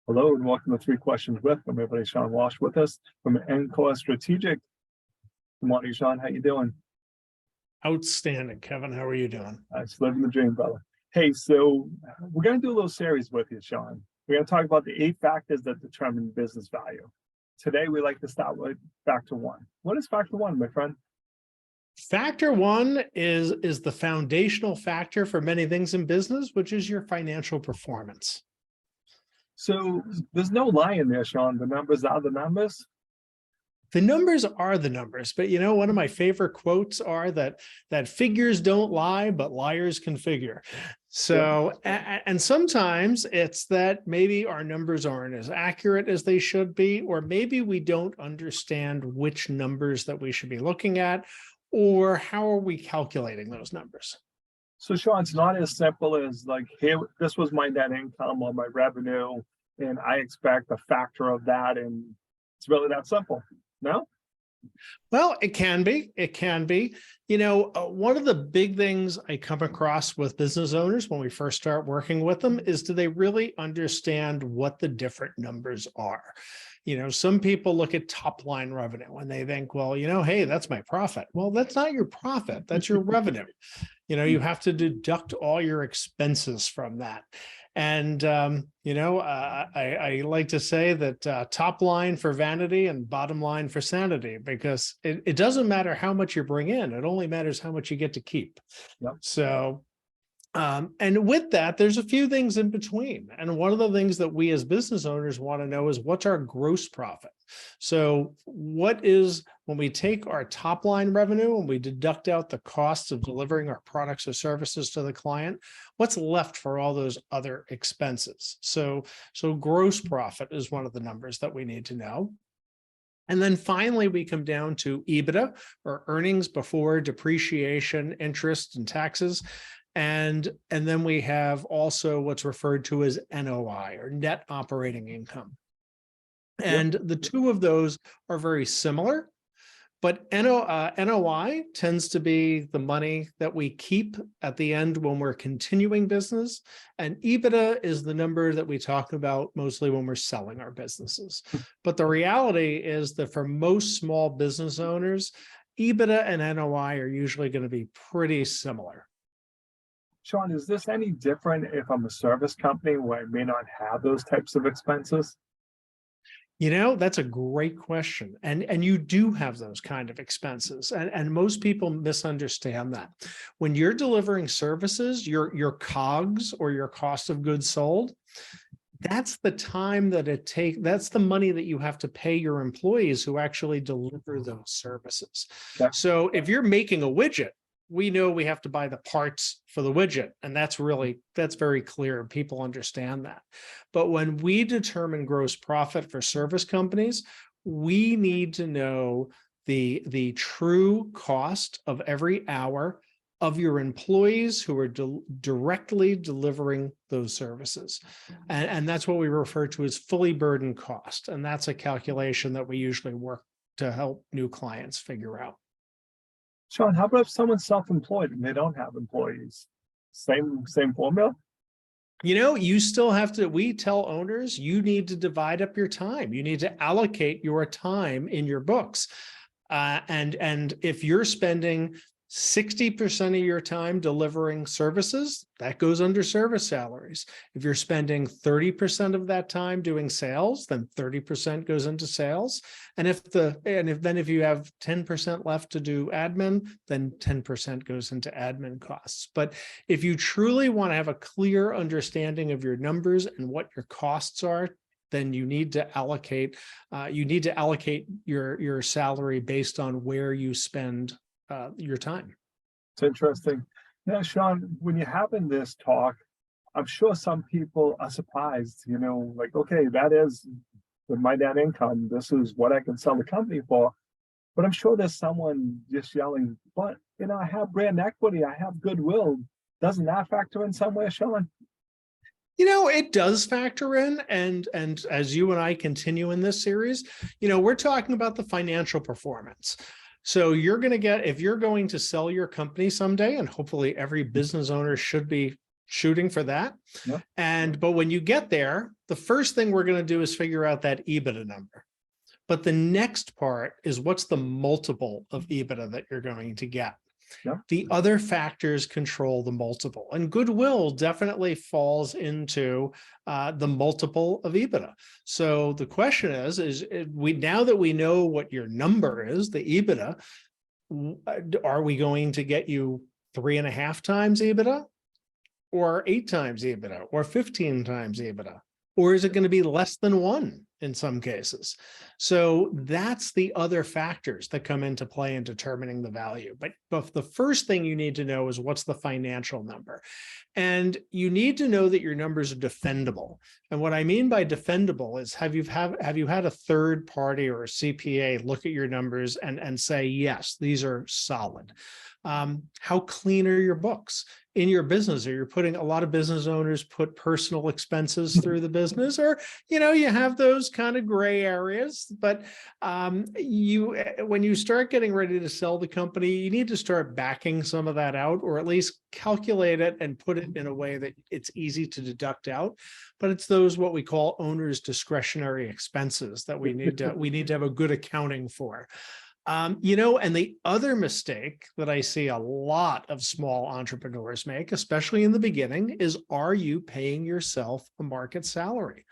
Hello and welcome to Three Questions with. I'm everybody Shawn Walsh with us from Encore Strategic. Good morning, Shawn. How you doing? Outstanding, Kevin. How are you doing? It's living the dream, brother. Hey, so we're going to do a little series with you, Shawn. We're going to talk about the 8 factors that determine business value. Today, we like to start with factor 1. What is factor 1, my friend? Factor 1 is the foundational factor for many things in business, which is your financial performance. So there's no lie in there, Shawn. The numbers are the numbers. The numbers are the numbers, but you know, one of my favorite quotes are that figures don't lie, but liars can figure. So, yeah. And sometimes it's that maybe our numbers aren't as accurate as they should be, or maybe we don't understand which numbers that we should be looking at, or how are we calculating those numbers? So, Shawn, it's not as simple as like, here, this was my net income or my revenue, and I expect a factor of that, and it's really that simple. No? Well, it can be. It can be. You know, one of the big things I come across with business owners when we first start working with them is, do they really understand what the different numbers are? You know, some people look at top line revenue and they think, well, you know, hey, that's my profit. Well, that's not your profit. That's your revenue. You know, you have to deduct all your expenses from that. And, you know, I like to say that top line for vanity and bottom line for sanity, because it doesn't matter how much you bring in. It only matters how much you get to keep. Yep. So, and with that, there's a few things in between. And one of the things that we as business owners want to know is, what's our gross profit? So what is, when we take our top line revenue and we deduct out the costs of delivering our products or services to the client, what's left for all those other expenses? So gross profit is one of the numbers that we need to know. And then finally, we come down to EBITDA, or earnings before depreciation, interest, and taxes. And then we have also what's referred to as NOI, or net operating income. And the two of those are very similar, but NOI tends to be the money that we keep at the end when we're continuing business. And EBITDA is the number that we talk about mostly when we're selling our businesses. But the reality is that for most small business owners, EBITDA and NOI are usually going to be pretty similar. Shawn, is this any different if I'm a service company where I may not have those types of expenses? You know, that's a great question. And you do have those kind of expenses. And most people misunderstand that. When you're delivering services, your COGS, or your cost of goods sold, that's the time that it takes, that's the money that you have to pay your employees who actually deliver those services. Yeah. So if you're making a widget, we know we have to buy the parts for the widget. And that's very clear. People understand that. But when we determine gross profit for service companies, we need to know the true cost of every hour of your employees who are directly delivering those services. And that's what we refer to as fully burdened cost. And that's a calculation that we usually work to help new clients figure out. Shawn, how about if someone's self-employed and they don't have employees? Same formula? You know, you still have to, we tell owners, you need to divide up your time. You need to allocate your time in your books. And if you're spending 60% of your time delivering services, that goes under service salaries. If you're spending 30% of that time doing sales, then 30% goes into sales. And if you have 10% left to do admin, then 10% goes into admin costs. But if you truly want to have a clear understanding of your numbers and what your costs are, then you need to allocate your salary based on where you spend your time. It's interesting. Yeah, Shawn, when you're having this talk, I'm sure some people are surprised, you know, like, okay, that is with my net income, this is what I can sell the company for. But I'm sure there's someone just yelling, but, you know, I have brand equity, I have goodwill. Doesn't that factor in somewhere, Shawn? You know, it does factor in. And as you and I continue in this series, you know, we're talking about the financial performance. So you're going to get, if you're going to sell your company someday, and hopefully every business owner should be shooting for that. Yep. But when you get there, the first thing we're going to do is figure out that EBITDA number. But the next part is what's the multiple of EBITDA that you're going to get. Yep. The other factors control the multiple, and goodwill definitely falls into the multiple of EBITDA. So the question is now that we know what your number is, the EBITDA, are we going to get you 3.5 times EBITDA, or 8 times EBITDA, or 15 times EBITDA? Or is it going to be less than 1 in some cases? So that's the other factors that come into play in determining the value. But the first thing you need to know is what's the financial number. And you need to know that your numbers are defendable. And what I mean by defendable is have you had a third party or a CPA look at your numbers and say, yes, these are solid? How clean are your books? In your business, are you putting, a lot of business owners put personal expenses through the business, or, you have those kind of gray areas, but when you start getting ready to sell the company, you need to start backing some of that out, or at least calculate it and put it in a way that it's easy to deduct out. But it's those, what we call owners' discretionary expenses, that we need to have a good accounting for. And the other mistake that I see a lot of small entrepreneurs make, especially in the beginning, is, are you paying yourself a market salary?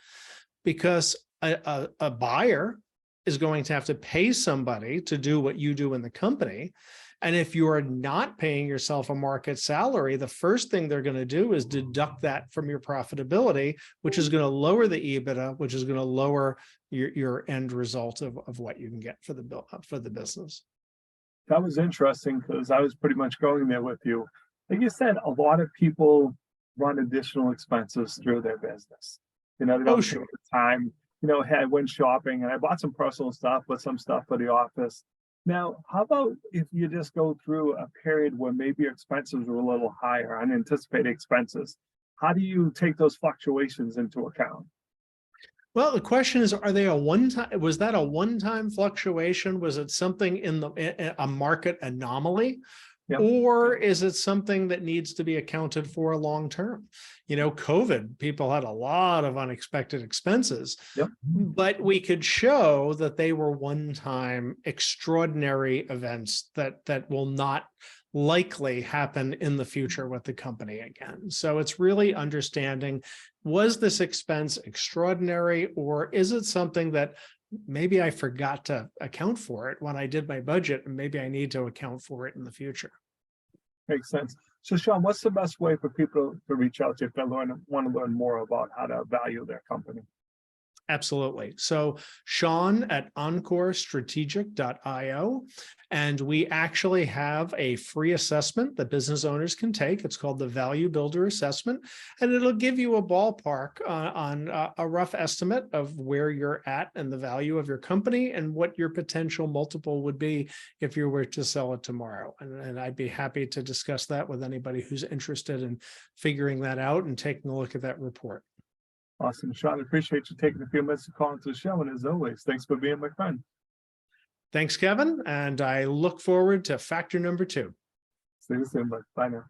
Because a buyer is going to have to pay somebody to do what you do in the company. And if you are not paying yourself a market salary, the first thing they're going to do is deduct that from your profitability, which is going to lower the EBITDA, which is going to lower your end result of what you can get for the business. That was interesting, because I was pretty much going there with you. Like you said, a lot of people run additional expenses through their business. They don't take the time. I went shopping and I bought some personal stuff, but some stuff for the office. Now, how about if you just go through a period where maybe your expenses were a little higher, unanticipated expenses? How do you take those fluctuations into account? Well, the question is, are they was that a one-time fluctuation? Was it something in a market anomaly? Yep. Or is it something that needs to be accounted for long term? COVID, people had a lot of unexpected expenses, yep. But we could show that they were one-time extraordinary events that will not likely happen in the future with the company again. So it's really understanding, was this expense extraordinary, or is it something that maybe I forgot to account for it when I did my budget, and maybe I need to account for it in the future? Makes sense. So Shawn, what's the best way for people to reach out to if they want to learn more about how to value their company? Absolutely. So Shawn at encorestrategic.io. And we actually have a free assessment that business owners can take. It's called the Value Builder Assessment. And it'll give you a ballpark on a rough estimate of where you're at and the value of your company and what your potential multiple would be if you were to sell it tomorrow. And I'd be happy to discuss that with anybody who's interested in figuring that out and taking a look at that report. Awesome. Shawn, I appreciate you taking a few minutes to call into the show. And as always, thanks for being my friend. Thanks, Kevin. And I look forward to factor number 2. See you soon. Bye now.